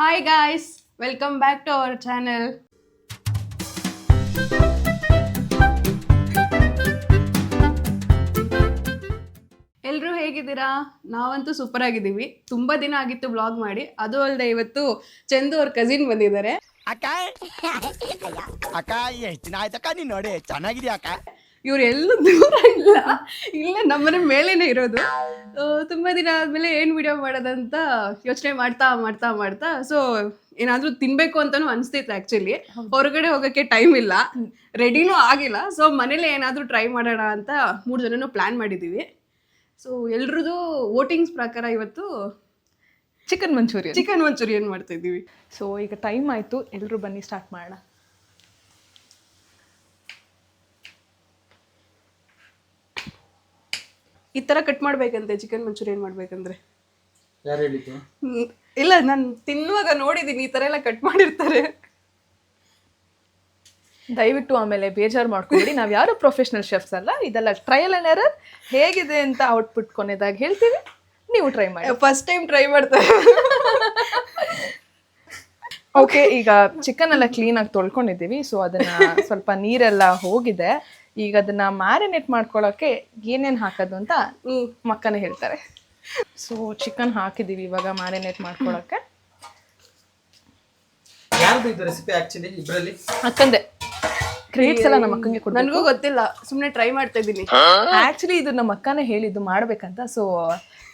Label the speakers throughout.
Speaker 1: Hi guys, welcome back to our channel. ಎಲ್ಲರೂ ಹೇಗಿದ್ದೀರಾ? ನಾವಂತೂ ಸೂಪರ್ ಆಗಿದ್ದೀವಿ. ತುಂಬಾ ದಿನ ಆಗಿತ್ತು ಬ್ಲಾಗ್ ಮಾಡಿ. ಅದು ಅಲ್ಲದೆ ಇವತ್ತು ಚಂದು ಅವ್ರ ಕಸಿನ್ ಬಂದಿದ್ದಾರೆ.
Speaker 2: ಅಕ್ಕ ಅಕ್ಕ ಎಷ್ಟು ದಿನ ಆಯ್ತಕ್ಕ ನೀನ್ ನೋಡಿ ಚೆನ್ನಾಗಿದ್ಯಾ ಅಕ್ಕ.
Speaker 1: ಇವ್ರು ಎಲ್ಲೂ ದೂರ ಇಲ್ಲ, ಇಲ್ಲೇ ನಮ್ಮನೆ ಮೇಲೇನೆ ಇರೋದು. ತುಂಬಾ ದಿನ ಆದ್ಮೇಲೆ ಏನ್ ವಿಡಿಯೋ ಮಾಡೋದಂತ ಯೋಚನೆ ಮಾಡ್ತಾ ಸೊ ಏನಾದ್ರೂ ತಿನ್ಬೇಕು ಅಂತಾನು ಅನ್ಸ್ತಿತ್ತು. ಆಕ್ಚುಲಿ ಹೊರಗಡೆ ಹೋಗಕ್ಕೆ ಟೈಮ್ ಇಲ್ಲ, ರೆಡಿನೂ ಆಗಿಲ್ಲ. ಸೊ ಮನೇಲಿ ಏನಾದ್ರೂ ಟ್ರೈ ಮಾಡೋಣ ಅಂತ 3 ಜನನು ಪ್ಲಾನ್ ಮಾಡಿದೀವಿ. ಸೊ ಎಲ್ರದ್ದು ವೋಟಿಂಗ್ಸ್ ಪ್ರಕಾರ ಇವತ್ತು
Speaker 3: ಚಿಕನ್
Speaker 1: ಮಂಚೂರಿಯನ್ ಮಾಡ್ತಾ ಇದ್ದೀವಿ.
Speaker 3: ಸೊ ಈಗ ಟೈಮ್ ಆಯಿತು, ಎಲ್ಲರೂ ಬನ್ನಿ ಸ್ಟಾರ್ಟ್ ಮಾಡೋಣ.
Speaker 1: ಈ ಥರ ಕಟ್ ಮಾಡ್ಬೇಕಂತೆ ಚಿಕನ್ ಮಂಚೂರಿಯನ್ ಮಾಡ್ಬೇಕಂದ್ರೆ.
Speaker 4: ಯಾರು ಹೇಳಿದ್ದು?
Speaker 1: ಇಲ್ಲ, ನಾನು ತಿನ್ನುವಾಗ ನೋಡಿದ್ದೀನಿ ಈ ಥರ ಎಲ್ಲ ಕಟ್ ಮಾಡಿರ್ತಾರೆ.
Speaker 3: ದಯವಿಟ್ಟು ಆಮೇಲೆ ಬೇಜಾರು ಮಾಡ್ಕೊಂಬಿಡಿ, ನಾವು ಯಾರು ಪ್ರೊಫೆಷ್ನಲ್ ಶೆಫ್ಸ್ ಅಲ್ಲ, ಇದೆಲ್ಲ ಟ್ರಯಲ್ ಆ್ಯಂಡ್ ಎರರ್. ಹೇಗಿದೆ ಅಂತ ಔಟ್ಪುಟ್ ಕೊನೆದಾಗ ಹೇಳ್ತೀವಿ, ನೀವು ಟ್ರೈ ಮಾಡಿ.
Speaker 1: ಫಸ್ಟ್ ಟೈಮ್ ಟ್ರೈ ಮಾಡ್ತಾರೆ.
Speaker 3: ಓಕೆ, ಈಗ ಚಿಕನ್ ಎಲ್ಲ ಕ್ಲೀನಾಗಿ ತೊಳ್ಕೊಂಡಿದ್ದೀವಿ. ಸೊ ಅದನ್ನ ಸ್ವಲ್ಪ ನೀರೆಲ್ಲ ಹೋಗಿದೆ. ಈಗ ಅದನ್ನ ಮ್ಯಾರಿನೇಟ್ ಮಾಡ್ಕೊಳ್ಳೋಕೆ ಏನೇನು ಹಾಕೋದು ಅಂತ ಮಕ್ಕನೇ ಹೇಳ್ತಾರೆ. ಸೊ ಚಿಕನ್ ಹಾಕಿದ್ದೀವಿ ಇವಾಗ ಮ್ಯಾರಿನೇಟ್ ಮಾಡ್ಕೊಳ್ಳೋಕೆ.
Speaker 4: ಯಾರ್ದು ಇದು ರೆಸಿಪಿ ಆಕ್ಚುಲಿ ಇಬ್ರಲ್ಲಿ?
Speaker 3: ಅಕ್ಕಂದೆ ಕ್ರೆಡಿಟ್ಸ್ ಎಲ್ಲ ನಮ್ಮ ಅಕ್ಕಂಗೆ ಕೊಡ್ಬೇಕು.
Speaker 1: ನನಗೂ ಗೊತ್ತಿಲ್ಲ, ಸುಮ್ಮನೆ ಟ್ರೈ ಮಾಡ್ತಾ ಇದ್ದೀನಿ.
Speaker 3: ಆಕ್ಚುಲಿ ಇದು ನಮ್ಮ ಅಕ್ಕನೇ ಹೇಳಿದ್ದು ಮಾಡ್ಬೇಕಂತ. ಸೊ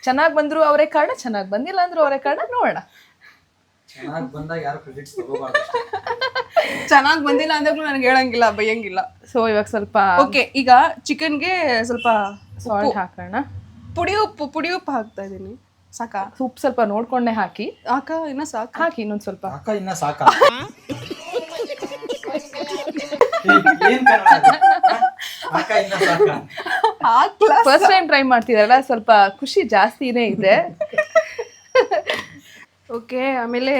Speaker 3: ಚೆನ್ನಾಗಿ ಬಂದ್ರು ಅವರೇ ಕಾರಣ, ಚೆನ್ನಾಗಿ ಬಂದಿಲ್ಲ ಅಂದ್ರು ಅವರೇ ಕಾರಣ. ನೋಡೋಣ.
Speaker 4: ಚೆನ್ನಾಗಿ ಬಂದಾಗ ಯಾರು ಕ್ರೆಡಿಟ್ಸ್ ತಗೋಬಾರ್ದು.
Speaker 1: ಚೆನ್ನಾಗಿ ಬಂದಿಲ್ಲ ಅಂದಾಗ್ಲೂ ನನಗೆ ಹೇಳಂಗಿಲ್ಲ, ಬೈಯಂಗಿಲ್ಲ.
Speaker 3: ಸೊ ಇವಾಗ ಸ್ವಲ್ಪ
Speaker 1: ಓಕೆ, ಈಗ ಚಿಕನ್ಗೆ ಸ್ವಲ್ಪ
Speaker 3: ಸಾಲ್ಟ್ ಹಾಕೋಣ.
Speaker 1: ಪುಡಿ ಉಪ್ಪು ಹಾಕ್ತಾ ಇದ್ದೀನಿ. ಸಾಕಾ?
Speaker 3: ಉಪ್ಪು ಸ್ವಲ್ಪ ನೋಡ್ಕೊಂಡೆ ಹಾಕಿ.
Speaker 1: ಇನ್ನ ಸಾಕು?
Speaker 3: ಹಾಕಿ ಇನ್ನೊಂದು ಸ್ವಲ್ಪ.
Speaker 4: ಅಕ್ಕ ಇನ್ನ ಸಾಕ? ಏನ್ ಕನ್ನಡ ಅದು? ಅಕ್ಕ ಇನ್ನ ಸಾಕ?
Speaker 3: ಫಸ್ಟ್ ಟೈಮ್ ಟ್ರೈ ಮಾಡ್ತಿದಾರಲ್ಲ, ಸ್ವಲ್ಪ ಖುಷಿ ಜಾಸ್ತಿನೇ ಇದೆ.
Speaker 1: ಓಕೆ, ಆಮೇಲೆ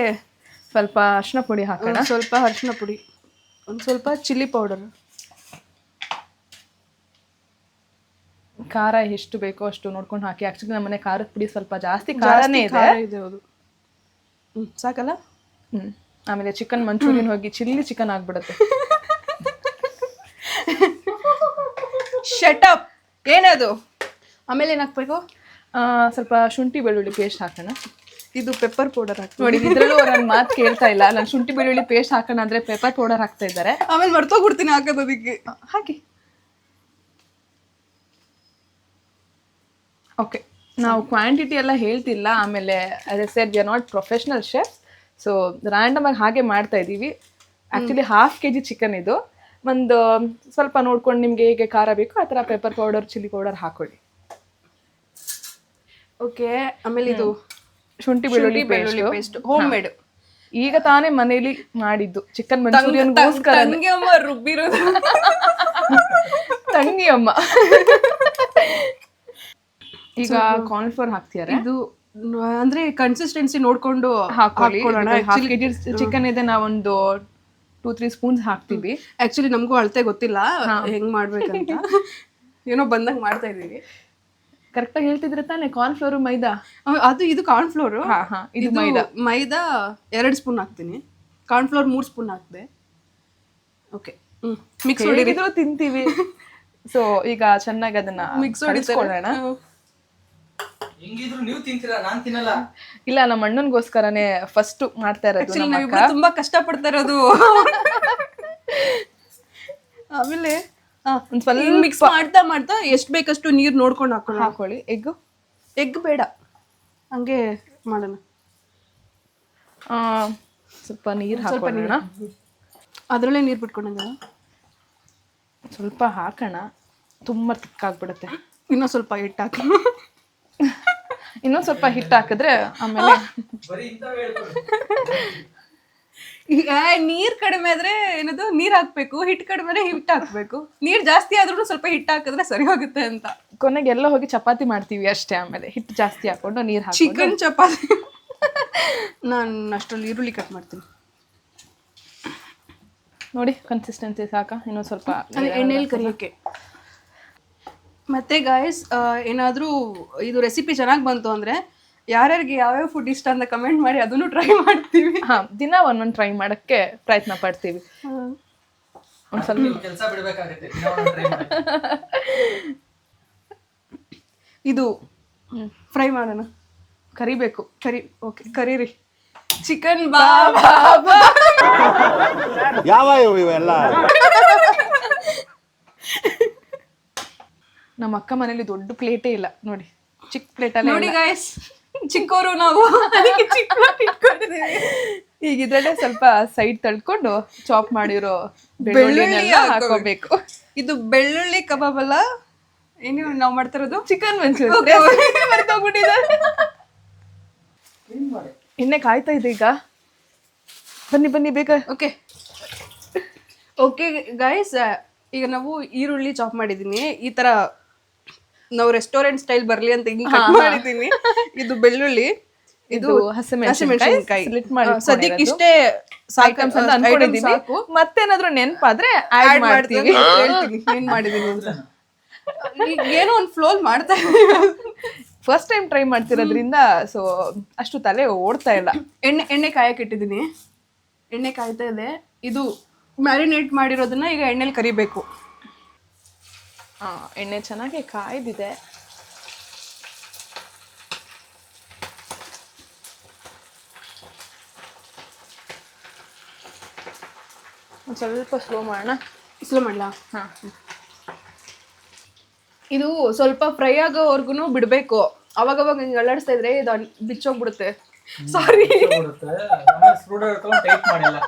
Speaker 3: ಸ್ವಲ್ಪ ಅರಿಶಿನ ಪುಡಿ ಹಾಕೋಣ.
Speaker 1: ಸ್ವಲ್ಪ ಅರಿಶಿನ ಪುಡಿ, ಒಂದು ಸ್ವಲ್ಪ ಚಿಲ್ಲಿ ಪೌಡರ್.
Speaker 3: ಖಾರ ಎಷ್ಟು ಬೇಕೋ ಅಷ್ಟು ನೋಡ್ಕೊಂಡು ಹಾಕಿ. ಆಕ್ಚುಲಿ ನಮ್ಮನೆ ಖಾರದ ಪುಡಿ ಸ್ವಲ್ಪ ಜಾಸ್ತಿ ಖಾರನೇ ಇದೆ.
Speaker 1: ಹೌದು. ಸಾಕಲ್ಲ?
Speaker 3: ಆಮೇಲೆ ಚಿಕನ್ ಮಂಚೂರಿಯನ್ ಹೋಗಿ ಚಿಲ್ಲಿ ಚಿಕನ್ ಆಗ್ಬಿಡುತ್ತೆ.
Speaker 1: Shut up. ಏನದು? ಆಮೇಲೆ ಏನು ಹಾಕ್ಬೇಕು?
Speaker 3: ಸ್ವಲ್ಪ ಶುಂಠಿ ಬೆಳ್ಳುಳ್ಳಿ ಪೇಸ್ಟ್ ಹಾಕೋಣ.
Speaker 1: ಇದು ಪೆಪ್ಪರ್ ಪೌಡರ್ ಹಾಕಿ
Speaker 3: ನೋಡಿ, ಇದ್ರಲ್ಲೂ ನನ್ನ ಮಾತು ಕೇಳ್ತಾ ಇಲ್ಲ. ನಾನು ಶುಂಠಿ ಬೆಳ್ಳುಳ್ಳಿ ಪೇಸ್ಟ್ ಹಾಕೋಣ ಅಂದ್ರೆ ಪೆಪ್ಪರ್ ಪೌಡರ್ ಹಾಕ್ತಾ ಇದ್ದಾರೆ.
Speaker 1: ಆಮೇಲೆ ಮರ್ತೋಗ್ಬಿಡ್ತೀನಿ ಹಾಕೋದಕ್ಕೆ.
Speaker 3: ಹಾಕಿ. ಓಕೆ, ನಾವು ಕ್ವಾಂಟಿಟಿ ಎಲ್ಲ ಹೇಳ್ತಿಲ್ಲ. ಆಮೇಲೆ as I said, we are not professional chef. So random ಆಗಿ ಹಾಗೆ ಮಾಡ್ತಾ ಇದ್ದೀವಿ. ಆ್ಯಕ್ಚುಲಿ 1/2 kg ಚಿಕನ್ ಇದು. ಒಂದು ಸ್ವಲ್ಪ ನೋಡ್ಕೊಂಡು ನಿಮ್ಗೆ ಹೇಗೆ ಖಾರ ಬೇಕು ಆ ಥರ ಪೆಪ್ಪರ್ ಪೌಡರ್, ಚಿಲ್ಲಿ ಪೌಡರ್ ಹಾಕೊಳ್ಳಿ.
Speaker 1: ಓಕೆ, ಆಮೇಲೆ ಇದು
Speaker 3: ಶುಂಠಿ ಬೆಳ್ಳುಳ್ಳಿ
Speaker 1: ಪೇಸ್ಟ್ ಹೋಮ್ ಮೇಡ್.
Speaker 3: ಈಗ ತಾನೇ ಮನೇಲಿ ಮಾಡಿದ್ದು ಚಿಕನ್ ಮಂಚೂರಿಯನ್ಗೋಸ್ಕರ.
Speaker 1: ತಂಗಿ ಅಮ್ಮ ರುಬ್ಬಿರೋದು.
Speaker 3: ತಂಗಿ ಅಮ್ಮ. ಈಗ ಕಾರ್ನ್ಫ್ಲೋರ್ ಹಾಕ್ತಿದ್ದಾರೆ.
Speaker 1: ಇದು ಅಂದ್ರೆ ಕನ್ಸಿಸ್ಟೆನ್ಸಿ ನೋಡ್ಕೊಂಡು
Speaker 3: ಹಾಕೊಳ್ಳಿ. ಚಿಕನ್ ಇದೆ, ನಾವೊಂದು 2-3 ಸ್ಪೂನ್ಸ್ ಹಾಕ್ತೀವಿ.
Speaker 1: ಆಕ್ಚುಲಿ ನಮಗೂ ಅಳತೆ ಗೊತ್ತಿಲ್ಲ ಹೆಂಗ್ ಮಾಡ್ಬೇಕಂತ. ಏನೋ ಬಂದಂಗ್ ಮಾಡ್ತಾ ಇದೀವಿ.
Speaker 3: ಕರೆಕ್ಟಾಗಿ ಹೇಳ್ತಿದ್ರೆ ತಾನೆ? ಕಾರ್ನ್ಫ್ಲೋರ್, ಮೈದಾ.
Speaker 1: ಅದು ಇದು ಕಾರ್ನ್ಫ್ಲೋರ್.
Speaker 3: ಇದು
Speaker 1: ಮೈದಾ 2 ಸ್ಪೂನ್ ಹಾಕ್ತೀನಿ. ಕಾರ್ನ್ಫ್ಲೋರ್ 3 ಸ್ಪೂನ್ ಹಾಕ್ದೆ. ಓಕೆ, ಮಿಕ್ಸ್
Speaker 3: ಹೊಡಿದ್ರು ತಿಂತೀವಿ. ಸೊ ಈಗ ಚೆನ್ನಾಗಿ ಅದನ್ನ
Speaker 1: ಮಿಕ್ಸ್ ಹೊಡಿಸ್ಕೊಳ್ಳೋಣ.
Speaker 4: ಹೆಂಗಿದ್ರು ನೀವು ತಿಂತೀರಾ, ನಾನ್ ತಿನ್ನಲ್ಲ.
Speaker 3: ಇಲ್ಲ, ನಮ್ಮ ಅಣ್ಣನ್ಗೋಸ್ಕರನೇ ಫಸ್ಟ್ ಮಾಡ್ತಾ ಇರೋದು.
Speaker 1: ತುಂಬಾ ಕಷ್ಟ ಪಡ್ತಾ ಇರೋದು. ಆಮೇಲೆ
Speaker 3: ಒಂದ್ ಸ್ವಲ್ಪ
Speaker 1: ಮಿಕ್ಸ್ ಮಾಡ್ತಾ ಎಷ್ಟು ಬೇಕಷ್ಟು ನೀರು ನೋಡ್ಕೊಂಡು
Speaker 3: ಹಾಕೊಳ್ಳಿ.
Speaker 1: ಎಗ್ ಬೇಡ, ಹಂಗೆ ಮಾಡೋಣ.
Speaker 3: ಸ್ವಲ್ಪ ನೀರು ಹಾಕೋಣ.
Speaker 1: ಅದರಲ್ಲೇ ನೀರು ಬಿಟ್ಕೊಂಡಂಗ
Speaker 3: ಸ್ವಲ್ಪ ಹಾಕೋಣ. ತುಂಬ ತಿಕ್ಕಾಗ್ಬಿಡುತ್ತೆ.
Speaker 1: ಇನ್ನೂ ಸ್ವಲ್ಪ ಹಿಟ್ಟು ಹಾಕಿ.
Speaker 3: ಇನ್ನೊಂದು ಸ್ವಲ್ಪ ಹಿಟ್ಟು ಹಾಕಿದ್ರೆ ಆಮೇಲೆ
Speaker 1: ನೀರ್ ಕಡಿಮೆ ಆದ್ರೆ ಏನದು ನೀರ್ ಹಾಕ್ಬೇಕು, ಹಿಟ್ಟು ಕಡಿಮೆ ಆದ್ರೆ ಹಿಟ್ಟು ಹಾಕ್ಬೇಕು. ನೀರ್ ಜಾಸ್ತಿ ಆದ್ರೂ ಸ್ವಲ್ಪ ಹಿಟ್ಟು ಹಾಕಿದ್ರೆ ಸರಿ ಹೋಗುತ್ತೆ ಅಂತ.
Speaker 3: ಕೊನೆಗೆ ಎಲ್ಲ ಹೋಗಿ ಚಪಾತಿ ಮಾಡ್ತೀವಿ ಅಷ್ಟೇ. ಆಮೇಲೆ ಹಿಟ್ಟು ಜಾಸ್ತಿ ಹಾಕೊಂಡು ನೀರು ಹಾಕಿ
Speaker 1: ಚಿಕನ್ ಚಪಾತಿ. ನಾನು ಅಷ್ಟರಲ್ಲಿ ಈರುಳ್ಳಿ ಕಟ್ ಮಾಡ್ತೀನಿ.
Speaker 3: ನೋಡಿ, ಕನ್ಸಿಸ್ಟೆನ್ಸಿ ಸಾಕಾ? ಇನ್ನೊಂದು ಸ್ವಲ್ಪ
Speaker 1: ಎಣ್ಣೆಲಿ ಕರಿಯೋಕ್ಕೆ. ಮತ್ತೆ ಗಾಯ್ಸ್, ಏನಾದರೂ ಇದು ರೆಸಿಪಿ ಚೆನ್ನಾಗಿ ಬಂತು ಅಂದರೆ ಯಾರ್ಯಾರಿಗೆ ಯಾವ್ಯಾವ ಫುಡ್ ಇಷ್ಟ ಅಂತ ಕಮೆಂಟ್ ಮಾಡಿ ಅದನ್ನು ಟ್ರೈ ಮಾಡ್ತೀವಿ.
Speaker 3: ಹಾ, ದಿನ ಒಂದೊಂದು ಟ್ರೈ ಮಾಡಕ್ಕೆ ಪ್ರಯತ್ನ ಪಡ್ತೀವಿ. ಒಂದ್ ಸ್ವಲ್ಪ
Speaker 4: ಕೆಲಸ ಬಿಡ್ಬೇಕಾಗತ್ತೆ.
Speaker 1: ಇದು ಫ್ರೈ ಮಾಡೋಣ.
Speaker 3: ಕರಿಬೇಕು.
Speaker 1: ಓಕೆ ಕರೀರಿ. ಚಿಕನ್ ಬಾಬಾ
Speaker 2: ಯಾವ ಇವೆಲ್ಲ
Speaker 3: ನಮ್ಮ ಅಕ್ಕ ಮನೇಲಿ ದೊಡ್ಡ ಪ್ಲೇಟೇ ಇಲ್ಲ ನೋಡಿ, ಚಿಕ್ಕ ಪ್ಲೇಟಲ್ಲಿ
Speaker 1: ನೋಡಿ ಗಾಯ್ಸ್, ಚಿಕ್ಕವರು ನಾವು ಅದಕ್ಕೆ ಚಿಕ್ಕ plate ಇಟ್ಕೊಂಡಿದ್ದೀವಿ.
Speaker 3: ಈಗ ಇದ್ರಲ್ಲೇ ಸ್ವಲ್ಪ ಸೈಡ್ ತಳ್ಕೊಂಡು ಚಾಪ್ ಮಾಡಿರೋ
Speaker 1: ಬೆಳ್ಳುಳ್ಳಿ
Speaker 3: ಬೆಳ್ಳುಳ್ಳಿನೆಲ್ಲ ಹಾಕೋಬೇಕು.
Speaker 1: ಇದು ಬೆಳ್ಳುಳ್ಳಿ ಕಬಾಬ್ ಅಲ್ಲ, ಏನು ನಾವು ಮಾಡ್ತಿರೋದು
Speaker 3: ಚಿಕನ್ ಮಂಚೂರಿ ಎಣ್ಣೆ ಕಾಯ್ತಾ ಇದೆ ಈಗ. ಬನ್ನಿ ಬನ್ನಿ ಬೇಗ.
Speaker 1: ಓಕೆ ಗಾಯ್ಸ್, ಈಗ ನಾವು ಈರುಳ್ಳಿ ಚಾಪ್ ಮಾಡಿದೀನಿ. ಈ ತರ ನಾವು ರೆಸ್ಟೋರೆಂಟ್ ಸ್ಟೈಲ್ ಬರ್ಲಿ ಅಂತ ಹಿಂಗ್ ಕಟ್ ಮಾಡಿದೀನಿ. ಇದು ಬೆಳ್ಳುಳ್ಳಿ, ಇದು ಹಸಿಮೆಣಸಿನಕಾಯಿ. ಸದ್ಯಕ್ಕೆ ಇಷ್ಟೇ
Speaker 3: ಐಟಮ್ಸ್ ಅಂತ ಅನ್ಕೊಂಡಿದೀವಿ. ಮತ್ತೇನಾದ್ರೂ ನೆನಪಾದ್ರೆ ಆಡ್ ಮಾಡ್ತೀವಿ.
Speaker 1: ಹೇಳ್ತೀನಿ ಏನ್ ಮಾಡಿದೀನಿ ಅಂತ. ಏನೋ ಒಂದು ಫ್ಲೋಲ್ ಮಾಡ್ತಾ ಇದ್ದೀವಿ.
Speaker 3: ಫಸ್ಟ್ ಟೈಮ್ ಟ್ರೈ ಮಾಡ್ತಿರೋದ್ರಿಂದ ಸೊ ಅಷ್ಟು ತಲೆ ಓಡ್ತಾ ಇಲ್ಲ.
Speaker 1: ಎಣ್ಣೆ ಕಾಯಕ್ಕೆ ಇಟ್ಟಿದ್ದೀನಿ. ಎಣ್ಣೆ ಕಾಯ್ತಾ ಇದೆ. ಇದು ಮ್ಯಾರಿನೇಟ್ ಮಾಡಿರೋದನ್ನ ಈಗ ಎಣ್ಣೆಲಿ ಕರಿಬೇಕು.
Speaker 3: ಎಣ್ಣೆ ಚೆನ್ನಾಗಿ ಕಾಯ್ದಿದೆ. ಒಂದು ಸ್ವಲ್ಪ ಸ್ಲೋ ಮಾಡೋಣ.
Speaker 1: ಸ್ಲೋ ಮಾಡಲಾ?
Speaker 3: ಹಾಂ,
Speaker 1: ಇದು ಸ್ವಲ್ಪ ಫ್ರೈ ಆಗೋವರೆಗೂ ಬಿಡಬೇಕು. ಅವಾಗವಾಗ ಹಿಂಗೆ ಅಲ್ಲಾಡಿಸ್ತಾ ಇದ್ರೆ ಇದು ಬಿಚ್ಚೋಗ್ಬಿಡುತ್ತೆ. ಸಾರಿ.
Speaker 4: ಟೈಟ್ ಮಾಡಿಲ್ಲ.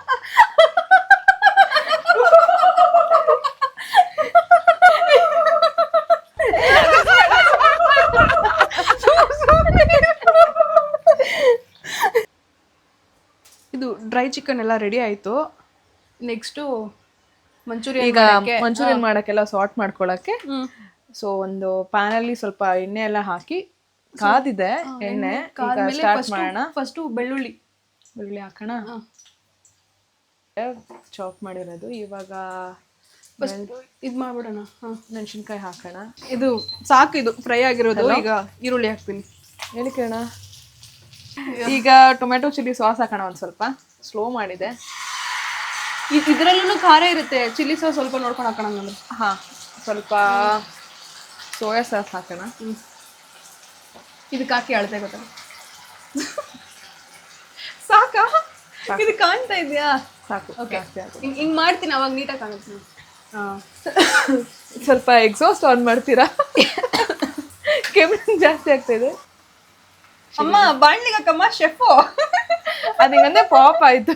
Speaker 1: ಇದು ಡ್ರೈ ಚಿಕನ್ ಎಲ್ಲ ರೆಡಿ ಆಯ್ತು. ನೆಕ್ಸ್ಟು
Speaker 3: ಈಗ ಮಂಚೂರಿಯನ್ ಮಾಡಕ್ಕೆಲ್ಲ ಸಾರ್ಟ್ ಮಾಡ್ಕೊಳಕ್ಕೆ ಸೊ ಒಂದು ಪ್ಯಾನ್ ಅಲ್ಲಿ ಸ್ವಲ್ಪ ಎಣ್ಣೆ ಎಲ್ಲ ಹಾಕಿ ಕಾದಿದೆ. ಎಣ್ಣೆ ಸ್ಟಾರ್ಟ್ ಮಾಡೋಣ.
Speaker 1: ಫಸ್ಟು ಬೆಳ್ಳುಳ್ಳಿ
Speaker 3: ಹಾಕೋಣ. ಚಾಪ್ ಮಾಡಿರೋದು. ಇವಾಗ
Speaker 1: ಇದು ಮಾಡ್ಬಿಡೋಣ.
Speaker 3: ಮೆಣಸಿನ್ಕಾಯಿ ಹಾಕೋಣ.
Speaker 1: ಇದು ಸಾಕು, ಇದು ಫ್ರೈ ಆಗಿರೋದು. ಈಗ ಈರುಳ್ಳಿ ಹಾಕ್ತೀನಿ.
Speaker 3: ಹೇಳಿ ಕೇಳೋಣ. ಈಗ ಟೊಮೆಟೊ ಚಿಲ್ಲಿ ಸಾಸ್ ಹಾಕೋಣ. ಒಂದು ಸ್ವಲ್ಪ ಸ್ಲೋ ಮಾಡಿದೆ.
Speaker 1: ಇದರಲ್ಲೂ ಖಾರ ಇರುತ್ತೆ. ಚಿಲ್ಲಿ ಸಾಸ್ ಸ್ವಲ್ಪ ನೋಡ್ಕೊಂಡು ಹಾಕೋಣ ಅಂದ್ರೆ.
Speaker 3: ಹಾಂ, ಸ್ವಲ್ಪ ಸೋಯಾ ಸಾಸ್ ಹಾಕೋಣ.
Speaker 1: ಇದಕ್ಕೆ ಹಾಕಿ ಅಳತೆ ಗೊತ್ತಾ? ಸಾಕಾ? ಇದು ಕಾಣ್ತಾ ಇದೆಯಾ?
Speaker 3: ಸಾಕು.
Speaker 1: ಓಕೆ, ಹಿಂಗೆ ಮಾಡ್ತೀನಿ, ಅವಾಗ ನೀಟಾಗಿ ಕಾಣುತ್ತೆ.
Speaker 3: ಸ್ವಲ್ಪ ಎಕ್ಸಾಸ್ಟ್ ಆನ್ ಮಾಡ್ತೀರಾ? ಕೆಮ್ಮು ಜಾಸ್ತಿ ಆಗ್ತಾ ಇದೆ.
Speaker 1: ಅಮ್ಮ ಬಾಣ್ಲಿಗಕ್ಕಮ್ಮ ಶೆಫು.
Speaker 3: ಅದು ಹಿಂಗಂದ್ರೆ ಪಾಪ್ ಆಯ್ತು.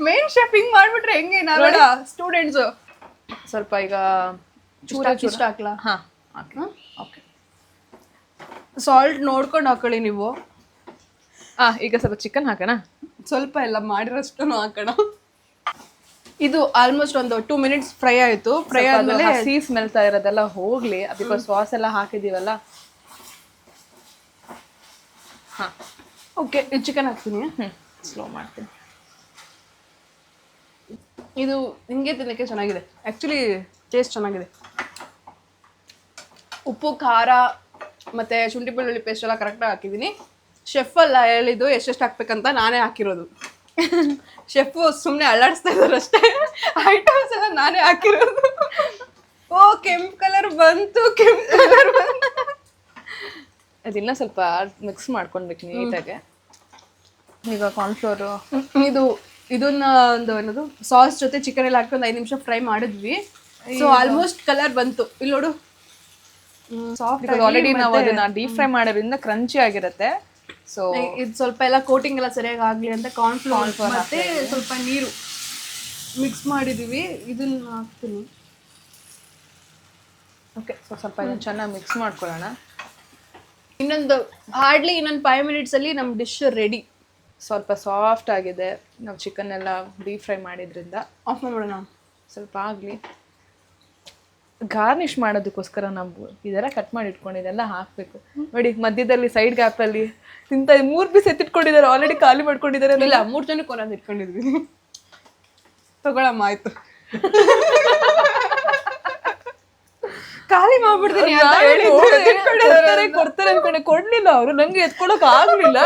Speaker 1: ಮೇನ್ ಶೆಫ್ ಹಿಂಗ್ ಮಾಡ್ಬಿಟ್ರೆ ಹೆಂಗೆ? ನಾವೆಲ್ಲ ಸ್ಟೂಡೆಂಟ್ಸು.
Speaker 3: ಸ್ವಲ್ಪ ಈಗ
Speaker 1: ಇಷ್ಟ ಹಾಕ್ಲಾ?
Speaker 3: ಹಾಂ,
Speaker 1: ಓಕೆ. ಸಾಲ್ಟ್ ನೋಡ್ಕೊಂಡು ಹಾಕೊಳ್ಳಿ ನೀವು.
Speaker 3: ಈಗ ಸ್ವಲ್ಪ ಚಿಕನ್ ಹಾಕೋಣ.
Speaker 1: ಸ್ವಲ್ಪ ಎಲ್ಲ ಮಾಡಿರೋಷ್ಟು ಹಾಕೋಣ. ಇದು ಆಲ್ಮೋಸ್ಟ್ ಒಂದು 2 minutes ಫ್ರೈ ಆಯಿತು. ಫ್ರೈ ಆದಮೇಲೆ
Speaker 3: ಹಸಿ ಸ್ಮೆಲ್ತಾ ಇರೋದೆಲ್ಲ ಹೋಗ್ಲಿ, ಬಿಕಾಸ್ ಸಾಸ್ ಎಲ್ಲ ಹಾಕಿದೀವಲ್ಲ. ಹಾಂ,
Speaker 1: ಓಕೆ. ಇದು ಚಿಕನ್ ಹಾಕ್ತೀನಿ.
Speaker 3: ಸ್ಲೋ ಮಾಡ್ತೀನಿ.
Speaker 1: ಇದು ಹಿಂಗೆ ತಿನ್ನೋಕ್ಕೆ ಚೆನ್ನಾಗಿದೆ. ಆ್ಯಕ್ಚುಲಿ ಟೇಸ್ಟ್ ಚೆನ್ನಾಗಿದೆ. ಉಪ್ಪು, ಖಾರ ಮತ್ತು ಶುಂಠಿ ಬೆಳ್ಳುಳ್ಳಿ ಪೇಸ್ಟ್ ಎಲ್ಲ ಕರೆಕ್ಟಾಗಿ ಹಾಕಿದ್ದೀನಿ. ಶೆಫ್ ಅಲ್ಲ ಹೇಳಿದ್ದು ಎಷ್ಟೆಷ್ಟು ಹಾಕ್ಬೇಕಂತ, ನಾನೇ ಹಾಕಿರೋದು. ಶೆಫು ಸುಮ್ಮನೆ ಅಲ್ಲಾಡಿಸ್ತಾ ಇದ್ದಾರೆ ಅಷ್ಟೇ. ಐಟಮ್ಸ್ ಎಲ್ಲ ನಾನೇ ಹಾಕಿರೋದು. ಓ, ಕೆಂಪು ಕಲರ್ ಬಂತು.
Speaker 3: ಅದನ್ನ ಸ್ವಲ್ಪ ಮಿಕ್ಸ್ ಮಾಡ್ಕೊಳ್ಬೇಕು ನೀಟಾಗಿ. ಈಗ ಕಾರ್ನ್ಫ್ಲೋರು
Speaker 1: ಇದನ್ನ ಒಂದು ಏನದು ಸಾಸ್ ಜೊತೆ ಚಿಕನ್ ಎಲ್ಲ ಹಾಕೊಂಡು 5 ನಿಮಿಷ ಫ್ರೈ ಮಾಡಿದ್ವಿ. ಸೊ ಆಲ್ಮೋಸ್ಟ್ ಕಲರ್ ಬಂತು. ಇಲ್ಲಿ ನೋಡು, ಸಾಫ್ಟ್.
Speaker 3: ಆಲ್ರೆಡಿ ನಾವು ಅದನ್ನ ಡೀಪ್ ಫ್ರೈ ಮಾಡೋದ್ರಿಂದ ಕ್ರಂಚಿ ಆಗಿರುತ್ತೆ. ಸೊ
Speaker 1: ಇದು ಸ್ವಲ್ಪ ಎಲ್ಲ ಕೋಟಿಂಗ್ ಎಲ್ಲ ಸರಿಯಾಗಿ ಆಗಲಿ ಅಂತ ಕಾರ್ನ್ಫ್ಲೋರ್ ಮತ್ತೆ ಸ್ವಲ್ಪ ನೀರು ಮಿಕ್ಸ್ ಮಾಡಿದೀವಿ. ಇದನ್ನ ಹಾಕ್ತೀನಿ.
Speaker 3: ಓಕೆ, ಸ್ವಲ್ಪ ಇದನ್ನ ಚೆನ್ನಾಗಿ ಮಿಕ್ಸ್ ಮಾಡ್ಕೊಳ್ಳೋಣ.
Speaker 1: ಇನ್ನೊಂದು 5 minutes ಅಲ್ಲಿ ನಮ್ಮ ಡಿಶ್ ರೆಡಿ.
Speaker 3: ಸ್ವಲ್ಪ ಸಾಫ್ಟ್ ಆಗಿದೆ. ನಾವು ಚಿಕನ್ ಎಲ್ಲ ಡೀಪ್ ಫ್ರೈ ಮಾಡಿದ್ರಿಂದ.
Speaker 1: ಆಫ್ ಮಾಡೋಣ.
Speaker 3: ಸ್ವಲ್ಪ ಆಗಲಿ. ಗಾರ್ನಿಷ್ ಮಾಡೋದಕ್ಕೋಸ್ಕರ ನಾವು ಇದೆಲ್ಲ ಕಟ್ ಮಾಡಿ ಇಟ್ಕೊಂಡಿದ್ದೆಲ್ಲ ಹಾಕಬೇಕು. ನೋಡಿ, ಮಧ್ಯದಲ್ಲಿ ಸೈಡ್ ಗ್ಯಾಪಲ್ಲಿ ತಿಂತ 3 ಪೀಸ್ ಎತ್ತಿಟ್ಕೊಂಡಿದ್ದಾರೆ. ಆಲ್ರೆಡಿ ಖಾಲಿ ಮಾಡ್ಕೊಂಡಿದ್ದಾರೆ.
Speaker 1: ಇಲ್ಲ, 3 ಜನಕ್ಕೆ ಒಂದೊಂದು ಇಟ್ಕೊಂಡಿದ್ವಿ. ತಗೊಳಮ್ಮ, ಆಯ್ತು. ಖಾಲಿ ಮಾಡ್ಬಿಡ್ತೀನಿ ಅಂತ
Speaker 3: ನಾನು
Speaker 1: ಹೇಳಿದ್ರು.
Speaker 3: ಕೊಡ್ತಾರೆ ಕೊಡ್ತಾರೆ ಅನ್ಕೊಂಡೆ, ಕೊಡ್ಲಿಲ್ಲ ಅವರು, ನಂಗೆ ಎತ್ಕೊಳಕ್ ಆಗ್ಲಿಲ್ಲ,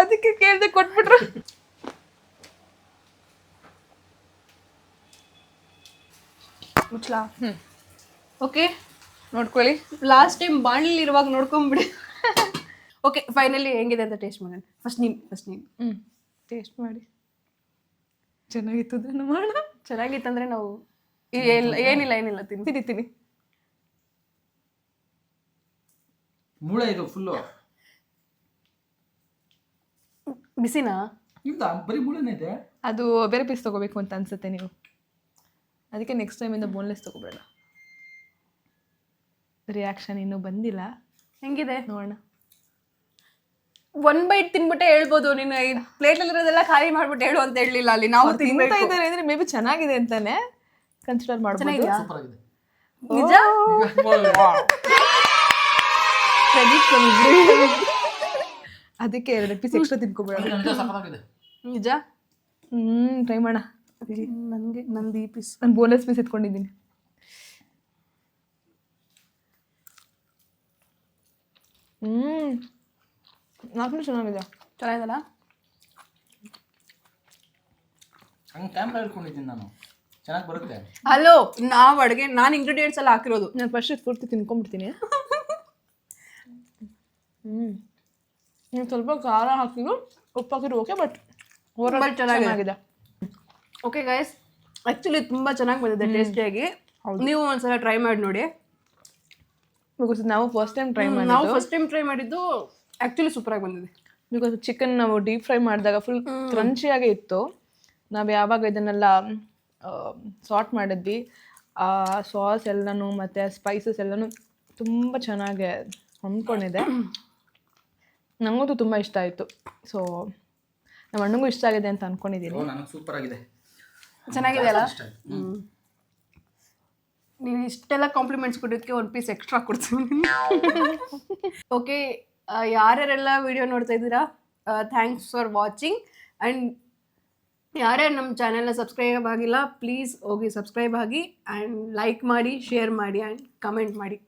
Speaker 3: ಅದಕ್ಕೆ ಕೇಳ್ದೆ ಕೊಟ್ಬಿಟ್ರು.
Speaker 1: ಮುಚ್ಲಾ? ಓಕೆ,
Speaker 3: ನೋಡ್ಕೊಳ್ಳಿ.
Speaker 1: ಲಾಸ್ಟ್ ಟೈಮ್ ಬಾಣಲಿ ಇರುವಾಗ ನೋಡ್ಕೊಂಬಿಡಿ. ಓಕೆ, ಫೈನಲಿ ಹೆಂಗಿದೆ ಅಂತ ಟೇಸ್ಟ್ ಮಾಡೋಣ. ಫಸ್ಟ್ ನೀನು
Speaker 3: ಟೇಸ್ಟ್ ಮಾಡಿ. ಚೆನ್ನಾಗಿತ್ತು ಅದನ್ನು ಮಾಡೋಣ.
Speaker 1: ಚೆನ್ನಾಗಿತ್ತಂದ್ರೆ ನಾವು ಏನಿಲ್ಲ
Speaker 3: ತಿಂತೀನಿ.
Speaker 4: ಮೂಳೆ ಇದು ಫುಲ್ಲು
Speaker 1: ಬಿಸಿನಾ?
Speaker 4: ಇಲ್ಲ, ಬರೀ ಮೂಳೆನೇ ಇದೆ.
Speaker 3: ಅದು ಬೇರೆ ಪೀಸ್ ತಗೋಬೇಕು ಅಂತ ಅನ್ಸುತ್ತೆ ನೀವು, ಅದಕ್ಕೆ ನೆಕ್ಸ್ಟ್ ಟೈಮಿಂದ ಬೋನ್ಲೆಸ್ ತಗೋಬೇಡ. ರಿಯಾಕ್ಷನ್ ಇನ್ನೂ ಬಂದಿಲ್ಲ,
Speaker 1: ಹೆಂಗಿದೆ
Speaker 3: ನೋಡೋಣ.
Speaker 1: 1 ಬೈಟ್ ತಿನ್ಬಿಟ್ಟೆ ಹೇಳ್ಬೋದು. ನೀನು ಈ ಪ್ಲೇಟಲ್ಲಿರೋದೆಲ್ಲ ಖಾಲಿ ಮಾಡ್ಬಿಟ್ಟು ಹೇಳು ಅಂತ ಹೇಳಲಿಲ್ಲ. ಅಲ್ಲಿ ನಾವು
Speaker 3: ತಿಂತಾ ಇದ್ದಾರೆ ಅಂದ್ರೆ ಮೇ ಬಿ ಚೆನ್ನಾಗಿದೆ ಅಂತಾನೆ ಕನ್ಸಿಡರ್ ಮಾಡ್ಬೋದು.
Speaker 4: ಸೂಪರ್ ಆಗಿದೆ.
Speaker 1: ನಿಜ ಕ್ರೆಡಿಟ್
Speaker 3: ಅದಕ್ಕೆ 2 ಪೀಸ್ ಎಕ್ಸ್ಟ್ರಾ ತಿನ್ಕೋಬೇಡ.
Speaker 4: ನಿಜ ಸಖತ್ತಾಗಿದೆ.
Speaker 1: ನಿಜ.
Speaker 3: ಟ್ರೈ ಮಾಡ.
Speaker 1: ನನಗೆ ನಂದು ಈ ಪೀಸ್
Speaker 3: ನಾನು ಬೋನಸ್ ಪೀಸ್ ಎತ್ಕೊಂಡಿದ್ದೀನಿ. ನಾಲ್ಕು ಚೆನ್ನಾಗಿದೆ.
Speaker 1: ಚೆನ್ನಾಗಿದಲ್ಲ?
Speaker 4: ಹಂಗೆ ಕ್ಯಾಮ್ರಾ ಹಿಡ್ಕೊಂಡಿದ್ದೀನಿ ನಾನು, ಚೆನ್ನಾಗಿ ಬರುತ್ತೆ.
Speaker 1: ಹಲೋ, ನಾವು ಅಡುಗೆ ನಾನು ಇಂಗ್ರೀಡಿಯೆಂಟ್ಸ್ ಎಲ್ಲ ಹಾಕಿರೋದು.
Speaker 3: ನಾನು ಫಸ್ಟ್ ಪೂರ್ತಿ ತಿನ್ಕೊಂಡ್ಬಿಡ್ತೀನಿ. ಸ್ವಲ್ಪ ಖಾರ ಹಾಕಿದ್ರು, ಉಪ್ಪು ಹಾಕಿದ್ರು ಓಕೆ, ಬಟ್ ಓವರಾಲ್ ಚೆನ್ನಾಗಿದೆ.
Speaker 1: ಓಕೆ ಗೈಸ್, ಆ್ಯಕ್ಚುಲಿ ತುಂಬ ಚೆನ್ನಾಗಿ ಬಂದಿದೆ ಟೇಸ್ಟಿಯಾಗಿ. ನೀವು ಒಂದ್ಸಲ ಟ್ರೈ ಮಾಡಿ ನೋಡಿ.
Speaker 3: ಬಿಕಾಸ್ ನಾವು ಫಸ್ಟ್ ಟೈಮ್ ಟ್ರೈ ಮಾಡಿ,
Speaker 1: ನಾವು ಫಸ್ಟ್ ಟೈಮ್ ಟ್ರೈ ಮಾಡಿದ್ದು ಆ್ಯಕ್ಚುಲಿ ಸೂಪರಾಗಿ ಬಂದಿದೆ.
Speaker 3: ಬಿಕಾಸ್ ಚಿಕನ್ ನಾವು ಡೀಪ್ ಫ್ರೈ ಮಾಡಿದಾಗ ಫುಲ್ ಕ್ರಂಚಿಯಾಗೇ ಇತ್ತು. ನಾವು ಯಾವಾಗ ಇದನ್ನೆಲ್ಲ ಸಾರ್ಟ್ ಮಾಡಿದ್ವಿ, ಆ ಸಾಸ್ ಎಲ್ಲನೂ ಮತ್ತು ಸ್ಪೈಸಸ್ ಎಲ್ಲನೂ ತುಂಬ ಚೆನ್ನಾಗಿ ಹೊಂದ್ಕೊಂಡಿದೆ. ನನಗಂತೂ ತುಂಬ ಇಷ್ಟ ಆಯಿತು. ಸೊ ನಮ್ಮ ಅಣ್ಣಂಗೂ ಇಷ್ಟ ಆಗಿದೆ ಅಂತ ಅಂದ್ಕೊಂಡಿದ್ದೀನಿ.
Speaker 4: ನನಗೆ ಸೂಪರ್ ಆಗಿದೆ.
Speaker 1: ಚೆನ್ನಾಗಿದೆ ಅಲ್ಲ? ನೀನು ಇಷ್ಟೆಲ್ಲ ಕಾಂಪ್ಲಿಮೆಂಟ್ಸ್ ಕೊಟ್ಟಿದ್ದಕ್ಕೆ 1 ಪೀಸ್ ಎಕ್ಸ್ಟ್ರಾ ಕೊಡ್ತೀನಿ. ಓಕೆ, ಯಾರ್ಯಾರೆಲ್ಲ ವಿಡಿಯೋ ನೋಡ್ತಾ ಇದ್ದೀರಾ, ಥ್ಯಾಂಕ್ಸ್ ಫಾರ್ ವಾಚಿಂಗ್. ಆ್ಯಂಡ್ ಯಾರ್ಯಾರು ನಮ್ಮ ಚಾನೆಲ್ನ ಸಬ್ಸ್ಕ್ರೈಬ್ ಆಗಿಲ್ಲ, ಪ್ಲೀಸ್ ಹೋಗಿ ಸಬ್ಸ್ಕ್ರೈಬ್ ಆಗಿ ಆ್ಯಂಡ್ ಲೈಕ್ ಮಾಡಿ, ಶೇರ್ ಮಾಡಿ ಆ್ಯಂಡ್ ಕಮೆಂಟ್ ಮಾಡಿ.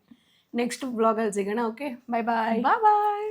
Speaker 1: ನೆಕ್ಸ್ಟ್ ಬ್ಲಾಗಲ್ಲಿ ಸಿಗೋಣ. ಓಕೆ, ಬಾಯ್ ಬಾಯ್.
Speaker 3: ಬಾಯ್ ಬಾಯ್.